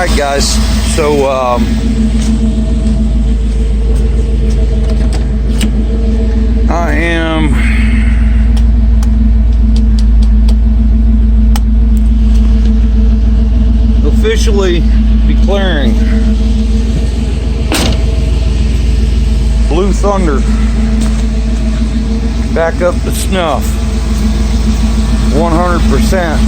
Alright guys, so I am officially declaring Blue Thunder back up to snuff 100%.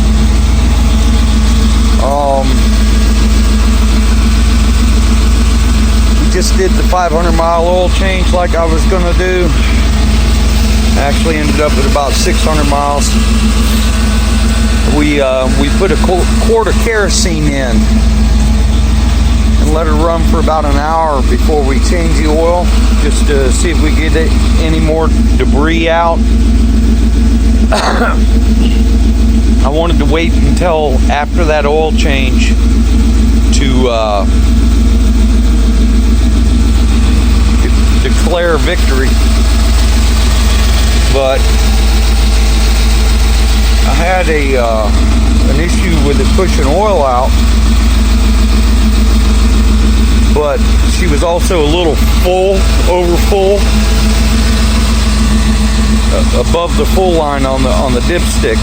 We just did the 500-mile oil change like I was gonna do. Actually ended up at about 600 miles. We put a quart of kerosene in and let it run for about an hour before we change the oil, just to see if we get any more debris out. I wanted to wait until after that oil change to declare victory, but I had an issue with it pushing oil out, but she was also a little full, over full, above the full line on the dipstick,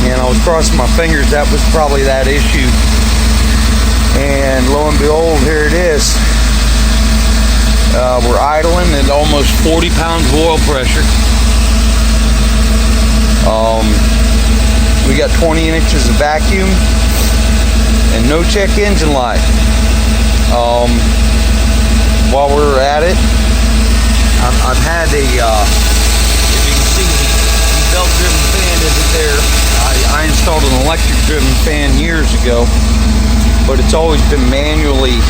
and I was crossing my fingers that was probably that issue, and lo and behold, here it is. We're idling at almost 40 pounds of oil pressure. We got 20 inches of vacuum and no check engine light. While we're at it, I've had a, if you can see, the belt-driven fan isn't there. I installed an electric-driven fan years ago, but it's always been manually.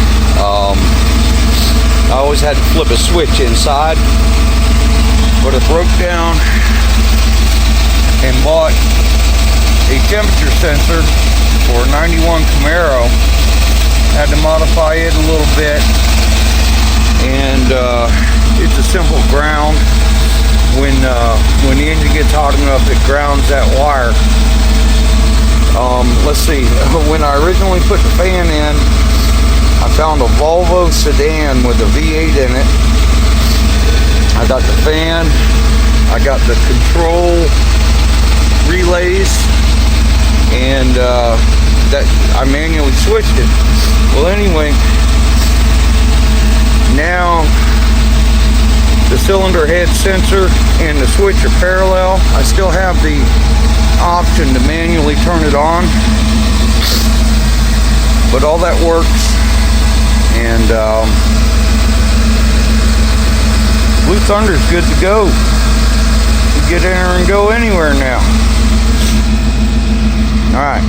I always had to flip a switch inside, but I broke down and bought a temperature sensor for a 91 Camaro. Had to modify it a little bit, and it's a simple ground. When the engine gets hot enough, it grounds that wire. Let's see, when I originally put the fan in, I found a Volvo sedan with a V8 in it. I got the fan, I got the control relays, and that I manually switched it. Well, anyway, now the cylinder head sensor and the switch are parallel. I still have the option to manually turn it on, but all that works, and Blue Thunder's good to go. You get in there and go anywhere now. All right.